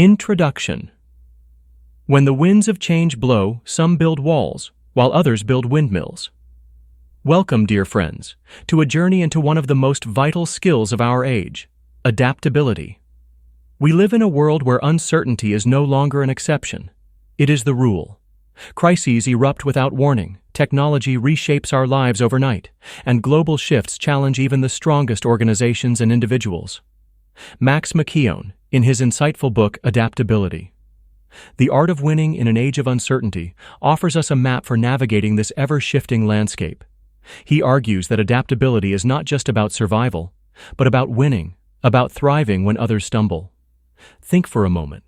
Introduction. When the winds of change blow, some build walls, while others build windmills. Welcome, dear friends, to a journey into one of the most vital skills of our age, adaptability. We live in a world where uncertainty is no longer an exception. It is the rule. Crises erupt without warning, technology reshapes our lives overnight, and global shifts challenge even the strongest organizations and individuals. Max McKeown, in his insightful book Adaptability, The Art of Winning in an Age of Uncertainty, offers us a map for navigating this ever-shifting landscape. He argues that adaptability is not just about survival, but about winning, about thriving when others stumble. Think for a moment.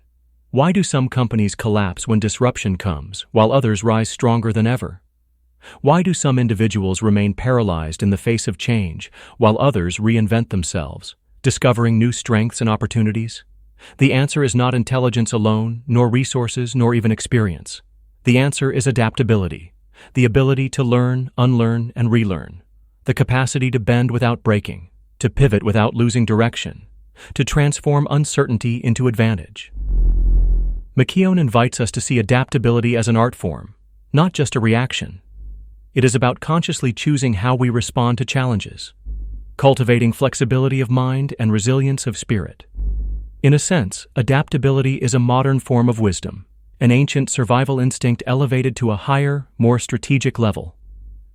Why do some companies collapse when disruption comes, while others rise stronger than ever? Why do some individuals remain paralyzed in the face of change, while others reinvent themselves, discovering new strengths and opportunities? The answer is not intelligence alone, nor resources, nor even experience. The answer is adaptability, the ability to learn, unlearn, and relearn, the capacity to bend without breaking, to pivot without losing direction, to transform uncertainty into advantage. McKeown invites us to see adaptability as an art form, not just a reaction. It is about consciously choosing how we respond to challenges, cultivating flexibility of mind and resilience of spirit. In a sense, adaptability is a modern form of wisdom, an ancient survival instinct elevated to a higher, more strategic level.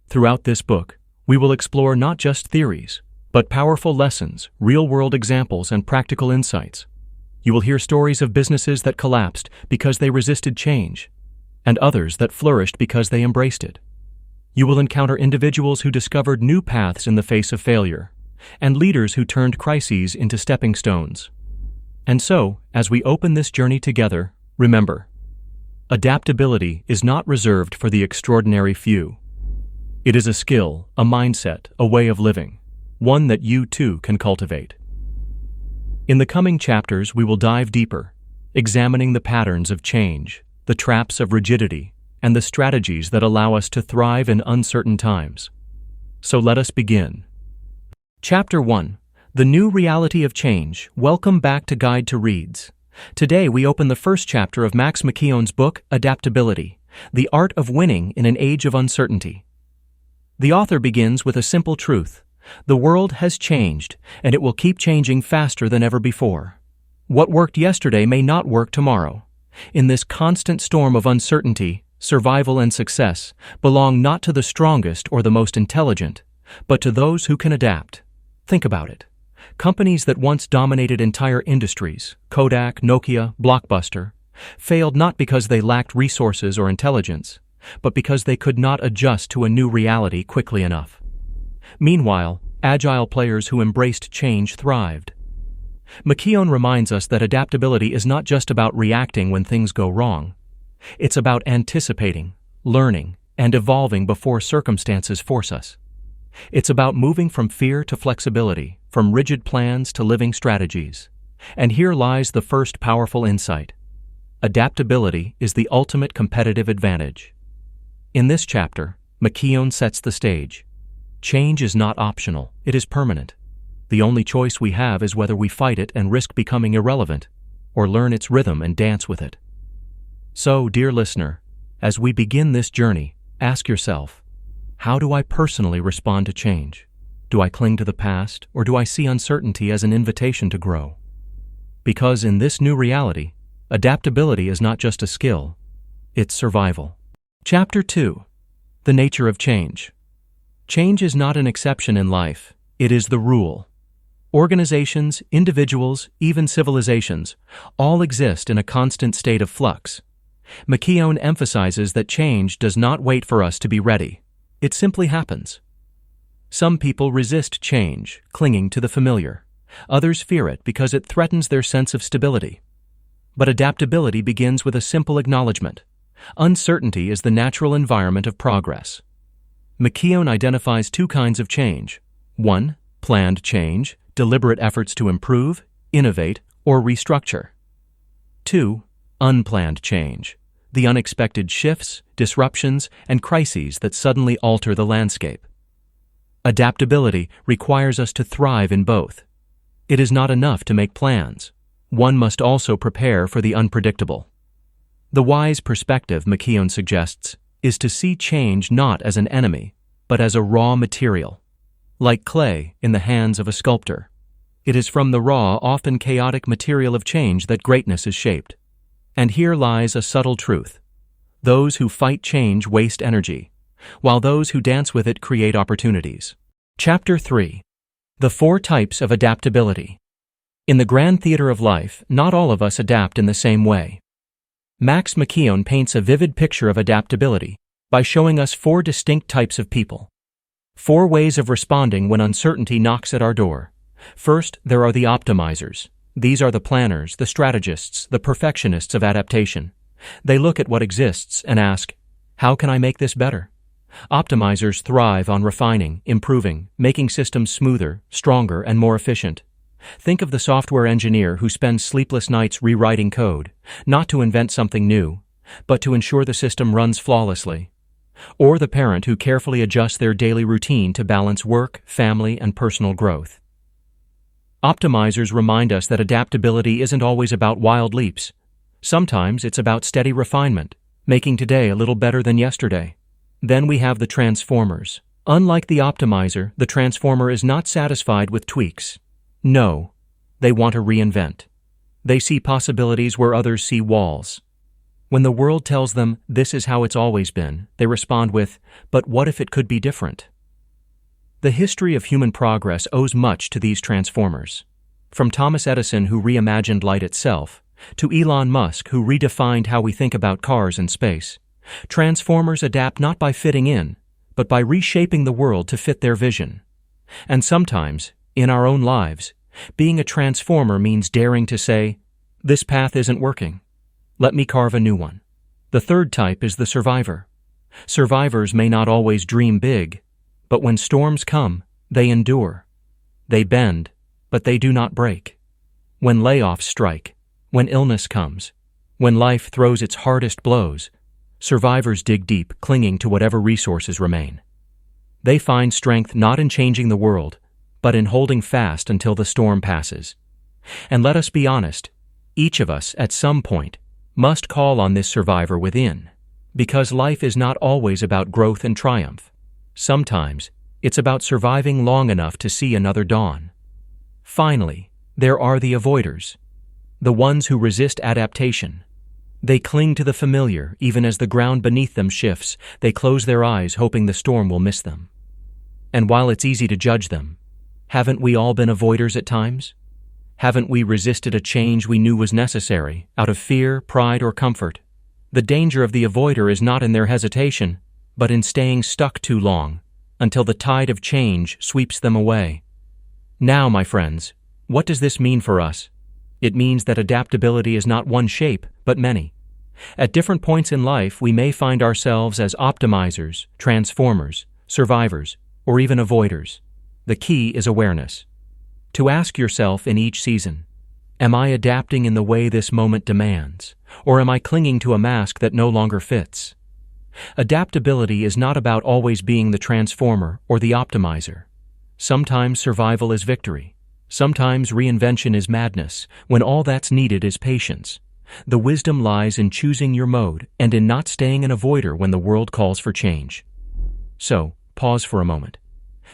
Throughout this book, we will explore not just theories, but powerful lessons, real-world examples, and practical insights. You will hear stories of businesses that collapsed because they resisted change, and others that flourished because they embraced it. You will encounter individuals who discovered new paths in the face of failure, and leaders who turned crises into stepping stones. And so, as we open this journey together, remember, adaptability is not reserved for the extraordinary few. It is a skill, a mindset, a way of living, one that you too can cultivate. In the coming chapters, we will dive deeper, examining the patterns of change, the traps of rigidity, and the strategies that allow us to thrive in uncertain times. So let us begin. Chapter 1. The New Reality of Change. Welcome back to Guide to Reads. Today we open the first chapter of Max McKeown's book, Adaptability, The Art of Winning in an Age of Uncertainty. The author begins with a simple truth. The world has changed, and it will keep changing faster than ever before. What worked yesterday may not work tomorrow. In this constant storm of uncertainty, survival and success belong not to the strongest or the most intelligent, but to those who can adapt. Think about it. Companies that once dominated entire industries, Kodak, Nokia, Blockbuster, failed not because they lacked resources or intelligence, but because they could not adjust to a new reality quickly enough. Meanwhile, agile players who embraced change thrived. McKeown reminds us that adaptability is not just about reacting when things go wrong. It's about anticipating, learning, and evolving before circumstances force us. It's about moving from fear to flexibility, from rigid plans to living strategies. And here lies the first powerful insight. Adaptability is the ultimate competitive advantage. In this chapter, McKeown sets the stage. Change is not optional, it is permanent. The only choice we have is whether we fight it and risk becoming irrelevant, or learn its rhythm and dance with it. So, dear listener, as we begin this journey, ask yourself, how do I personally respond to change? Do I cling to the past, or do I see uncertainty as an invitation to grow? Because in this new reality, adaptability is not just a skill, it's survival. Chapter 2. The Nature of Change. Change is not an exception in life, it is the rule. Organizations, individuals, even civilizations, all exist in a constant state of flux. McKeown emphasizes that change does not wait for us to be ready. It simply happens. Some people resist change, clinging to the familiar. Others fear it because it threatens their sense of stability. But adaptability begins with a simple acknowledgement. Uncertainty is the natural environment of progress. McKeown identifies two kinds of change. 1. Planned change, deliberate efforts to improve, innovate, or restructure. 2. Unplanned change, the unexpected shifts, disruptions, and crises that suddenly alter the landscape. Adaptability requires us to thrive in both. It is not enough to make plans. one must also prepare for the unpredictable. The wise perspective, McKeown suggests, is to see change not as an enemy, but as a raw material. Like clay in the hands of a sculptor, it is from the raw, often chaotic material of change that greatness is shaped. And here lies a subtle truth. Those who fight change waste energy, while those who dance with it create opportunities. Chapter 3. The 4 Types of Adaptability. In the grand theater of life, not all of us adapt in the same way. Max McKeown paints a vivid picture of adaptability by showing us 4 distinct types of people. 4 ways of responding when uncertainty knocks at our door. First, there are the optimizers. These are the planners, the strategists, the perfectionists of adaptation. They look at what exists and ask, how can I make this better? Optimizers thrive on refining, improving, making systems smoother, stronger, and more efficient. Think of the software engineer who spends sleepless nights rewriting code, not to invent something new, but to ensure the system runs flawlessly. Or the parent who carefully adjusts their daily routine to balance work, family, and personal growth. Optimizers remind us that adaptability isn't always about wild leaps. Sometimes it's about steady refinement, making today a little better than yesterday. Then we have the transformers. Unlike the optimizer, the transformer is not satisfied with tweaks. No, they want to reinvent. They see possibilities where others see walls. When the world tells them this is how it's always been, they respond with, but what if it could be different? The history of human progress owes much to these transformers. From Thomas Edison, who reimagined light itself, to Elon Musk, who redefined how we think about cars and space, transformers adapt not by fitting in, but by reshaping the world to fit their vision. And sometimes, in our own lives, being a transformer means daring to say, this path isn't working. Let me carve a new one. The 3rd type is the survivor. Survivors may not always dream big, but when storms come, they endure. They bend, but they do not break. When layoffs strike, when illness comes, when life throws its hardest blows, survivors dig deep, clinging to whatever resources remain. They find strength not in changing the world, but in holding fast until the storm passes. And let us be honest, each of us, at some point, must call on this survivor within, because life is not always about growth and triumph. Sometimes, it's about surviving long enough to see another dawn. Finally, there are the avoiders, the ones who resist adaptation. They cling to the familiar, even as the ground beneath them shifts. They close their eyes, hoping the storm will miss them. And while it's easy to judge them, haven't we all been avoiders at times? Haven't we resisted a change we knew was necessary, out of fear, pride, or comfort? The danger of the avoider is not in their hesitation, but in staying stuck too long, until the tide of change sweeps them away. Now, my friends, what does this mean for us? It means that adaptability is not one shape, but many. At different points in life, we may find ourselves as optimizers, transformers, survivors, or even avoiders. The key is awareness. To ask yourself in each season, am I adapting in the way this moment demands, or am I clinging to a mask that no longer fits? Adaptability is not about always being the transformer or the optimizer. Sometimes survival is victory. Sometimes reinvention is madness, when all that's needed is patience. The wisdom lies in choosing your mode and in not staying an avoider when the world calls for change. So, pause for a moment.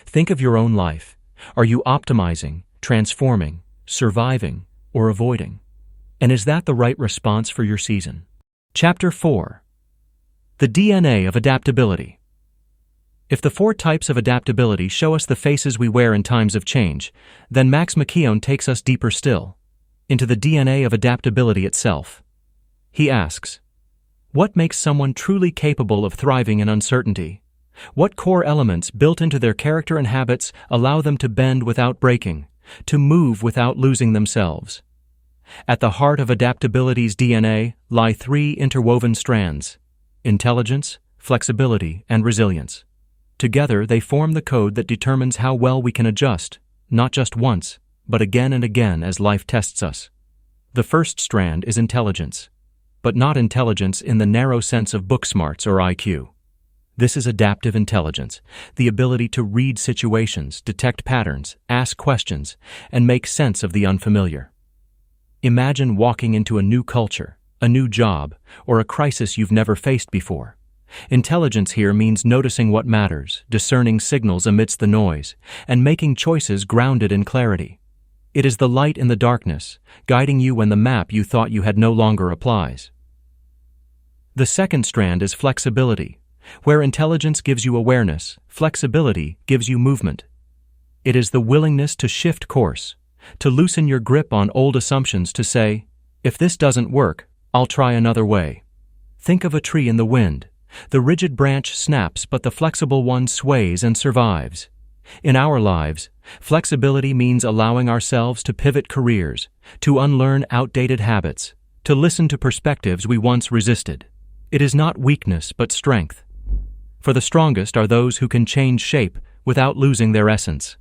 Think of your own life. Are you optimizing, transforming, surviving, or avoiding? And is that the right response for your season? Chapter 4. The DNA of Adaptability. If the 4 types of adaptability show us the faces we wear in times of change, then Max McKeown takes us deeper still, into the DNA of adaptability itself. He asks, what makes someone truly capable of thriving in uncertainty? What core elements built into their character and habits allow them to bend without breaking, to move without losing themselves? At the heart of adaptability's DNA lie 3 interwoven strands: intelligence, flexibility, and resilience. Together, they form the code that determines how well we can adjust, not just once, but again and again as life tests us. The first strand is intelligence, but not intelligence in the narrow sense of book smarts or IQ. This is adaptive intelligence, the ability to read situations, detect patterns, ask questions, and make sense of the unfamiliar. Imagine walking into a new culture, a new job, or a crisis you've never faced before. Intelligence here means noticing what matters, discerning signals amidst the noise, and making choices grounded in clarity. It is the light in the darkness, guiding you when the map you thought you had no longer applies. The second strand is flexibility. Where intelligence gives you awareness, flexibility gives you movement. It is the willingness to shift course, to loosen your grip on old assumptions, to say, if this doesn't work, I'll try another way. Think of a tree in the wind. The rigid branch snaps, but the flexible one sways and survives. In our lives, flexibility means allowing ourselves to pivot careers, to unlearn outdated habits, to listen to perspectives we once resisted. It is not weakness but strength. For the strongest are those who can change shape without losing their essence.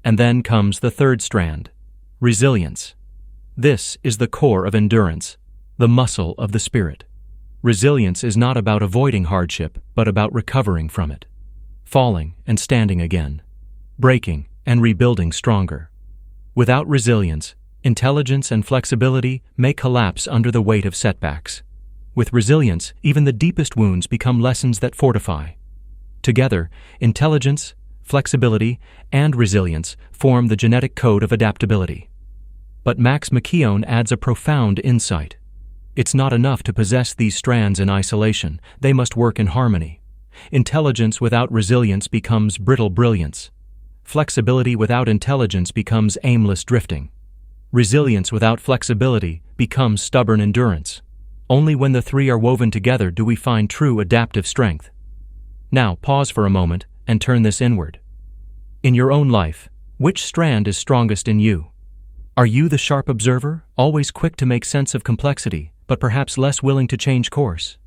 And then comes the third strand, resilience. This is the core of endurance, the muscle of the spirit. Resilience is not about avoiding hardship, but about recovering from it, falling and standing again, breaking and rebuilding stronger. Without resilience, intelligence and flexibility may collapse under the weight of setbacks. With resilience, even the deepest wounds become lessons that fortify. Together, intelligence, flexibility, and resilience form the genetic code of adaptability. But Max McKeown adds a profound insight. It's not enough to possess these strands in isolation. They must work in harmony. Intelligence without resilience becomes brittle brilliance. Flexibility without intelligence becomes aimless drifting. Resilience without flexibility becomes stubborn endurance. Only when the three are woven together do we find true adaptive strength. Now, pause for a moment and turn this inward. In your own life, which strand is strongest in you? Are you the sharp observer, always quick to make sense of complexity, but perhaps less willing to change course?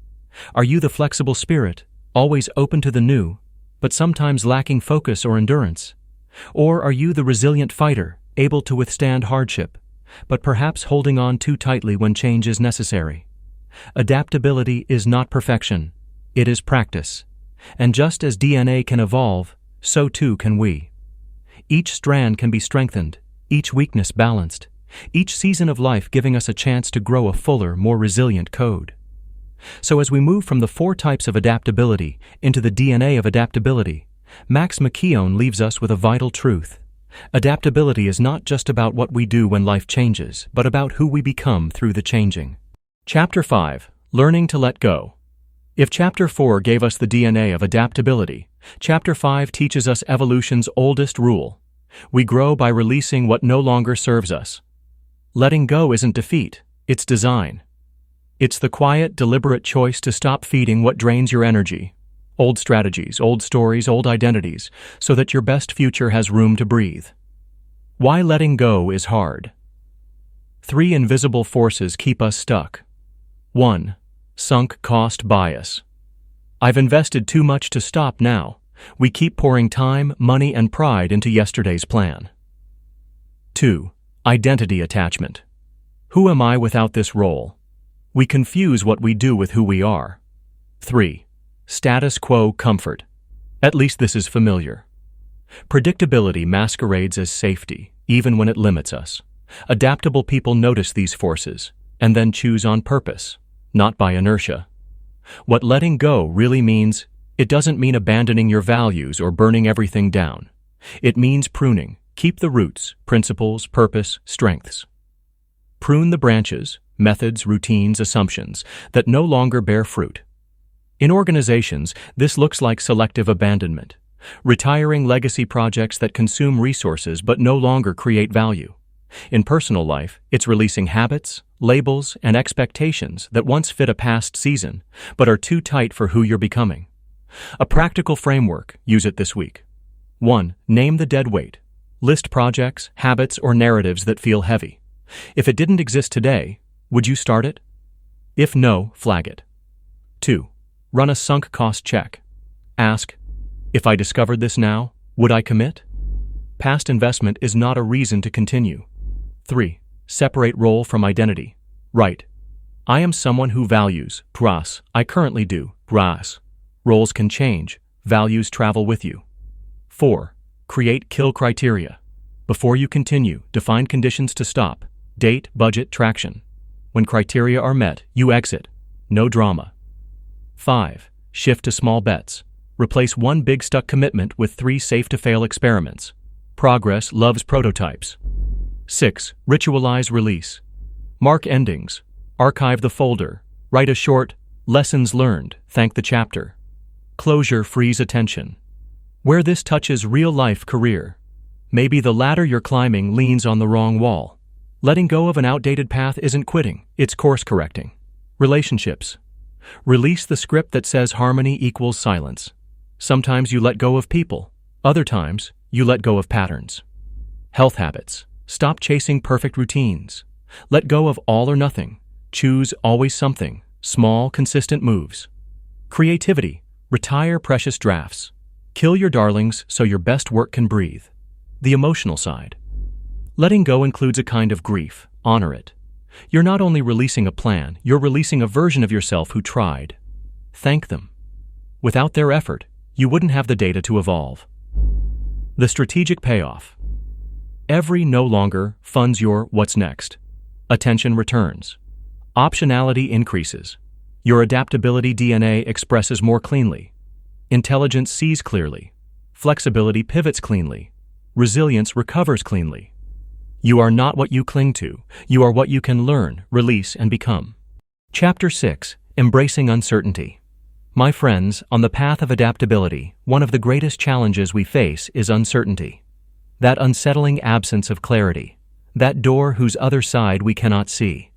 Are you the flexible spirit, always open to the new, but sometimes lacking focus or endurance? Or are you the resilient fighter, able to withstand hardship, but perhaps holding on too tightly when change is necessary? Adaptability is not perfection, it is practice. And just as DNA can evolve, so too can we. Each strand can be strengthened, each weakness balanced, each season of life giving us a chance to grow a fuller, more resilient code. So as we move from the 4 types of adaptability into the DNA of adaptability, Max McKeown leaves us with a vital truth. Adaptability is not just about what we do when life changes, but about who we become through the changing. Chapter 5. Learning to Let Go. If Chapter 4 gave us the DNA of adaptability, Chapter 5 teaches us evolution's oldest rule. We grow by releasing what no longer serves us. Letting go isn't defeat, it's design. It's the quiet, deliberate choice to stop feeding what drains your energy. Old strategies, old stories, old identities, so that your best future has room to breathe. Why letting go is hard. 3 invisible forces keep us stuck. 1. Sunk cost bias. I've invested too much to stop now. We keep pouring time, money, and pride into yesterday's plan. 2. Identity attachment. Who am I without this role? We confuse what we do with who we are. 3. Status quo comfort. At least this is familiar. Predictability masquerades as safety, even when it limits us. Adaptable people notice these forces, and then choose on purpose, not by inertia. What letting go really means, it doesn't mean abandoning your values or burning everything down. It means pruning. Keep the roots, principles, purpose, strengths. Prune the branches, methods, routines, assumptions that no longer bear fruit. In organizations, this looks like selective abandonment, retiring legacy projects that consume resources but no longer create value. In personal life, it's releasing habits, labels, and expectations that once fit a past season, but are too tight for who you're becoming. A practical framework, use it this week. 1. Name the dead weight. List projects, habits, or narratives that feel heavy. If it didn't exist today, would you start it? If no, flag it. 2. Run a sunk cost check. Ask, if I discovered this now, would I commit? Past investment is not a reason to continue. 3. Separate role from identity. Write, I am someone who values, pras, I currently do, pras. Roles can change, values travel with you. 4. Create kill criteria. Before you continue, define conditions to stop. Date, budget, traction. When criteria are met, you exit. No drama. 5. Shift to small bets. Replace one big stuck commitment with 3 safe-to-fail experiments. Progress loves prototypes. 6. Ritualize release. Mark endings. Archive the folder. Write a short, lessons learned, thank the chapter. Closure frees attention. Where this touches real-life career. Maybe the ladder you're climbing leans on the wrong wall. Letting go of an outdated path isn't quitting, it's course-correcting. Relationships. Release the script that says harmony equals silence. Sometimes you let go of people. Other times, you let go of patterns. Health habits. Stop chasing perfect routines. Let go of all or nothing. Choose always something. Small, consistent moves. Creativity. Retire precious drafts. Kill your darlings so your best work can breathe. The emotional side. Letting go includes a kind of grief. Honor it. You're not only releasing a plan, you're releasing a version of yourself who tried. Thank them. Without their effort, you wouldn't have the data to evolve. The strategic payoff. Every no longer funds your what's next. Attention returns. Optionality increases. Your adaptability DNA expresses more cleanly. Intelligence sees clearly. Flexibility pivots cleanly. Resilience recovers cleanly. You are not what you cling to. You are what you can learn, release, and become. Chapter 6. Embracing Uncertainty. My friends, on the path of adaptability, one of the greatest challenges we face is uncertainty. That unsettling absence of clarity. That door whose other side we cannot see.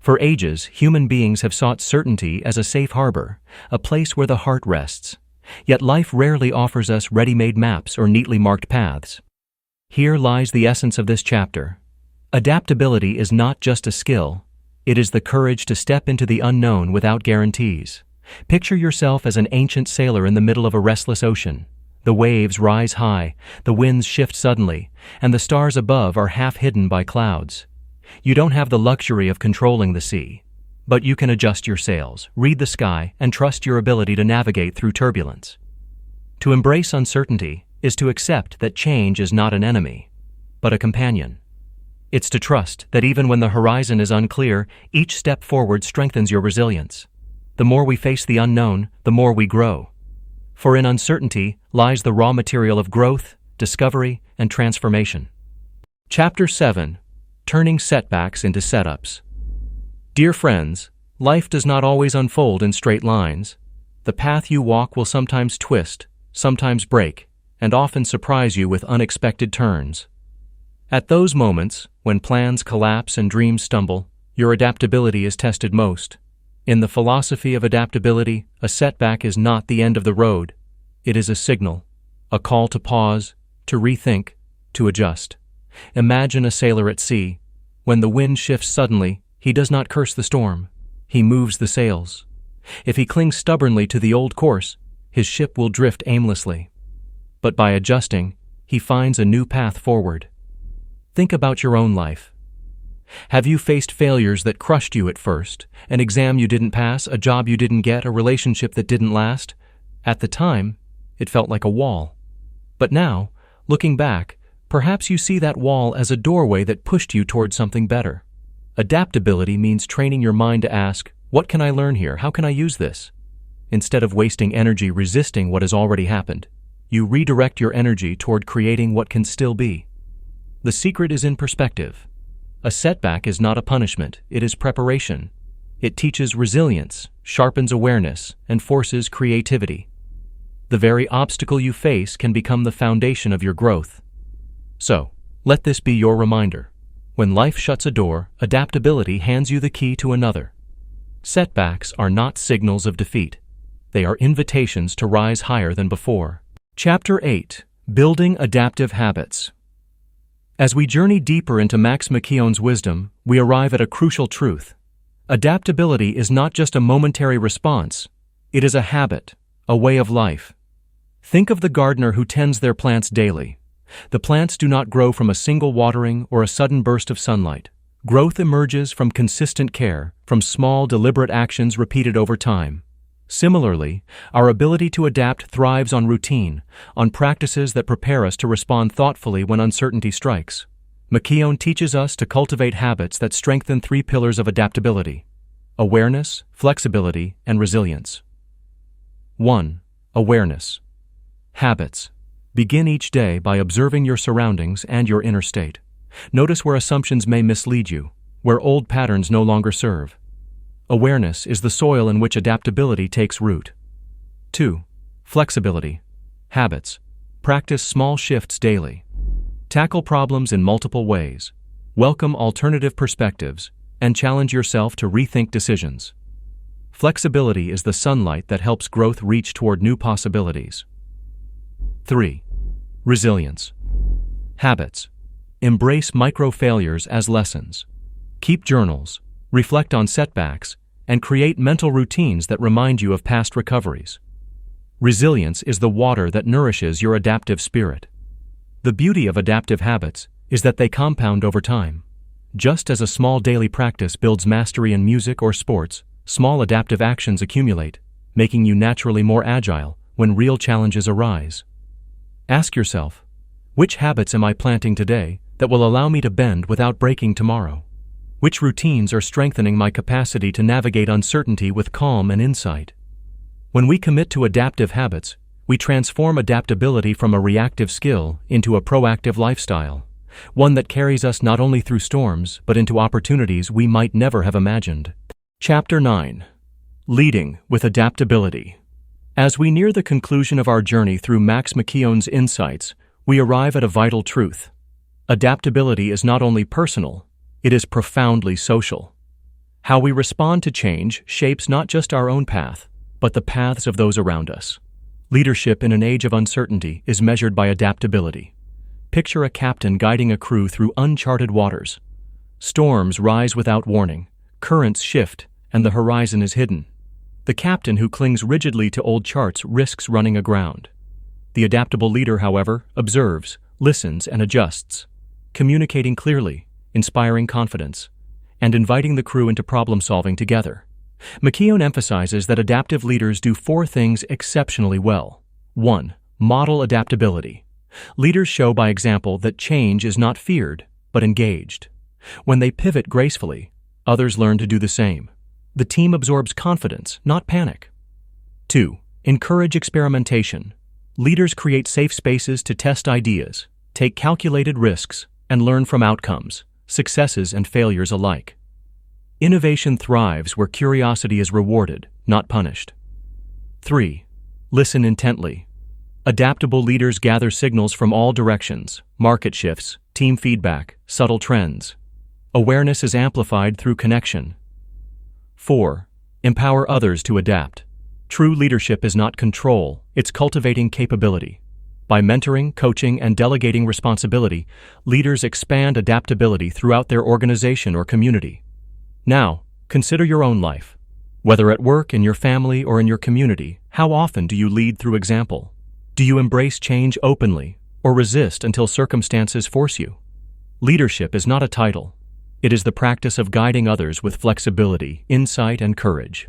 For ages, human beings have sought certainty as a safe harbor, a place where the heart rests. Yet life rarely offers us ready-made maps or neatly marked paths. Here lies the essence of this chapter. Adaptability is not just a skill. It is the courage to step into the unknown without guarantees. Picture yourself as an ancient sailor in the middle of a restless ocean. The waves rise high, the winds shift suddenly, and the stars above are half hidden by clouds. You don't have the luxury of controlling the sea, but you can adjust your sails, read the sky, and trust your ability to navigate through turbulence. To embrace uncertainty is to accept that change is not an enemy, but a companion. It's to trust that even when the horizon is unclear, each step forward strengthens your resilience. The more we face the unknown, the more we grow. For in uncertainty lies the raw material of growth, discovery, and transformation. Chapter 7. Turning setbacks into setups. Dear friends, life does not always unfold in straight lines. The path you walk will sometimes twist, sometimes break, and often surprise you with unexpected turns. At those moments, when plans collapse and dreams stumble, your adaptability is tested most. In the philosophy of adaptability, a setback is not the end of the road. It is a signal, a call to pause, to rethink, to adjust. Imagine a sailor at sea. When the wind shifts suddenly, he does not curse the storm. He moves the sails. If he clings stubbornly to the old course, his ship will drift aimlessly. But by adjusting, he finds a new path forward. Think about your own life. Have you faced failures that crushed you at first? An exam you didn't pass, a job you didn't get, a relationship that didn't last? At the time, it felt like a wall. But now, looking back, perhaps you see that wall as a doorway that pushed you toward something better. Adaptability means training your mind to ask, what can I learn here? How can I use this? Instead of wasting energy resisting what has already happened, you redirect your energy toward creating what can still be. The secret is in perspective. A setback is not a punishment, it is preparation. It teaches resilience, sharpens awareness, and forces creativity. The very obstacle you face can become the foundation of your growth. So, let this be your reminder. When life shuts a door, adaptability hands you the key to another. Setbacks are not signals of defeat. They are invitations to rise higher than before. Chapter 8. Building Adaptive Habits. As we journey deeper into Max McKeown's wisdom, we arrive at a crucial truth. Adaptability is not just a momentary response. It is a habit, a way of life. Think of the gardener who tends their plants daily. The plants do not grow from a single watering or a sudden burst of sunlight. Growth emerges from consistent care, from small, deliberate actions repeated over time. Similarly, our ability to adapt thrives on routine, on practices that prepare us to respond thoughtfully when uncertainty strikes. McKeown teaches us to cultivate habits that strengthen three pillars of adaptability: awareness, flexibility, and resilience. 1. Awareness. Habits. Begin each day by observing your surroundings and your inner state. Notice where assumptions may mislead you, where old patterns no longer serve. Awareness is the soil in which adaptability takes root. 2. Flexibility. Habits. Practice small shifts daily. Tackle problems in multiple ways. Welcome alternative perspectives, and challenge yourself to rethink decisions. Flexibility is the sunlight that helps growth reach toward new possibilities. 3. Resilience. Habits. Embrace micro-failures as lessons. Keep journals, reflect on setbacks, and create mental routines that remind you of past recoveries. Resilience is the water that nourishes your adaptive spirit. The beauty of adaptive habits is that they compound over time. Just as a small daily practice builds mastery in music or sports, small adaptive actions accumulate, making you naturally more agile when real challenges arise. Ask yourself, which habits am I planting today that will allow me to bend without breaking tomorrow? Which routines are strengthening my capacity to navigate uncertainty with calm and insight? When we commit to adaptive habits, we transform adaptability from a reactive skill into a proactive lifestyle, one that carries us not only through storms but into opportunities we might never have imagined. Chapter 9. Leading with Adaptability. As we near the conclusion of our journey through Max McKeown's insights, we arrive at a vital truth. Adaptability is not only personal, it is profoundly social. How we respond to change shapes not just our own path, but the paths of those around us. Leadership in an age of uncertainty is measured by adaptability. Picture a captain guiding a crew through uncharted waters. Storms rise without warning, currents shift, and the horizon is hidden. The captain who clings rigidly to old charts risks running aground. The adaptable leader, however, observes, listens, and adjusts, communicating clearly, inspiring confidence, and inviting the crew into problem-solving together. McKeown emphasizes that adaptive leaders do 4 things exceptionally well. 1. Model adaptability. Leaders show by example that change is not feared, but engaged. When they pivot gracefully, others learn to do the same. The team absorbs confidence, not panic. 2. Encourage experimentation. Leaders create safe spaces to test ideas, take calculated risks, and learn from outcomes, successes and failures alike. Innovation thrives where curiosity is rewarded, not punished. 3. Listen intently. Adaptable leaders gather signals from all directions: market shifts, team feedback, subtle trends. Awareness is amplified through connection. 4. Empower others to adapt. True leadership is not control, it's cultivating capability. By mentoring, coaching, and delegating responsibility, leaders expand adaptability throughout their organization or community. Now, consider your own life. Whether at work, in your family, or in your community, how often do you lead through example? Do you embrace change openly, or resist until circumstances force you? Leadership is not a title. It is the practice of guiding others with flexibility, insight, and courage.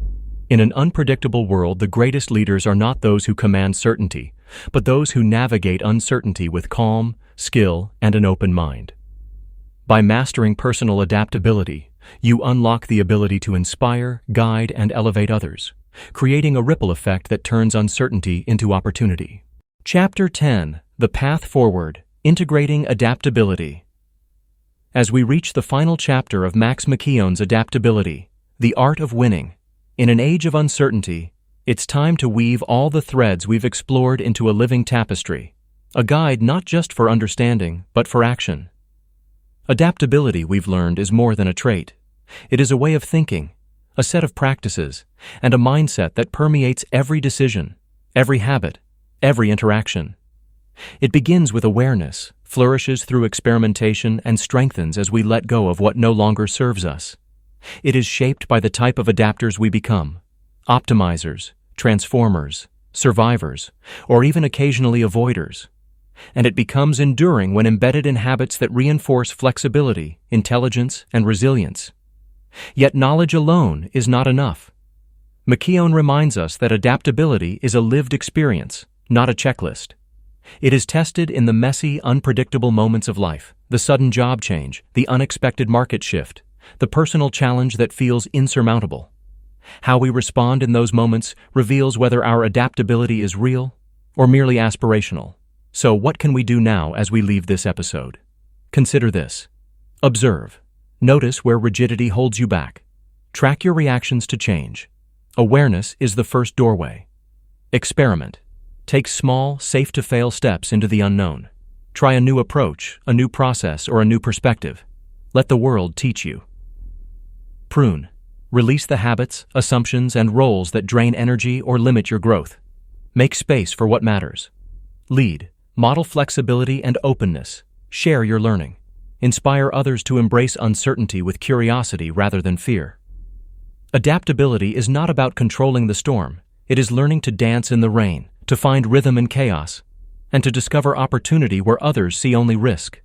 In an unpredictable world, the greatest leaders are not those who command certainty, but those who navigate uncertainty with calm, skill, and an open mind. By mastering personal adaptability, you unlock the ability to inspire, guide, and elevate others, creating a ripple effect that turns uncertainty into opportunity. Chapter 10. The Path Forward, Integrating Adaptability. As we reach the final chapter of Max McKeown's Adaptability, The Art of Winning, in an age of uncertainty, it's time to weave all the threads we've explored into a living tapestry, a guide not just for understanding, but for action. Adaptability, we've learned, is more than a trait. It is a way of thinking, a set of practices, and a mindset that permeates every decision, every habit, every interaction. It begins with awareness, flourishes through experimentation, and strengthens as we let go of what no longer serves us. It is shaped by the type of adapters we become: optimizers, transformers, survivors, or even occasionally avoiders. And it becomes enduring when embedded in habits that reinforce flexibility, intelligence, and resilience. Yet knowledge alone is not enough. McKeown reminds us that adaptability is a lived experience, not a checklist. It is tested in the messy, unpredictable moments of life, the sudden job change, the unexpected market shift, the personal challenge that feels insurmountable. How we respond in those moments reveals whether our adaptability is real or merely aspirational. So, what can we do now as we leave this episode? Consider this. Observe. Notice where rigidity holds you back. Track your reactions to change. Awareness is the first doorway. Experiment. Take small, safe-to-fail steps into the unknown. Try a new approach, a new process, or a new perspective. Let the world teach you. Prune. Release the habits, assumptions, and roles that drain energy or limit your growth. Make space for what matters. Lead. Model flexibility and openness. Share your learning. Inspire others to embrace uncertainty with curiosity rather than fear. Adaptability is not about controlling the storm. It is learning to dance in the rain, to find rhythm in chaos, and to discover opportunity where others see only risk.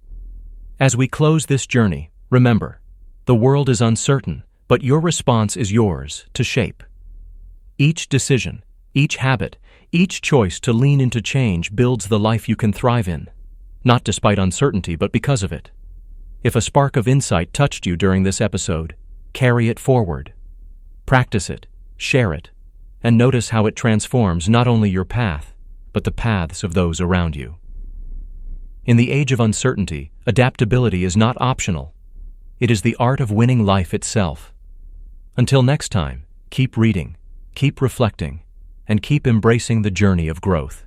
As we close this journey, remember, the world is uncertain, but your response is yours to shape. Each decision, each habit, each choice to lean into change builds the life you can thrive in, not despite uncertainty, but because of it. If a spark of insight touched you during this episode, carry it forward. Practice it, share it, and notice how it transforms not only your path, but the paths of those around you. In the age of uncertainty, adaptability is not optional. It is the art of winning life itself. Until next time, keep reading, keep reflecting, and keep embracing the journey of growth.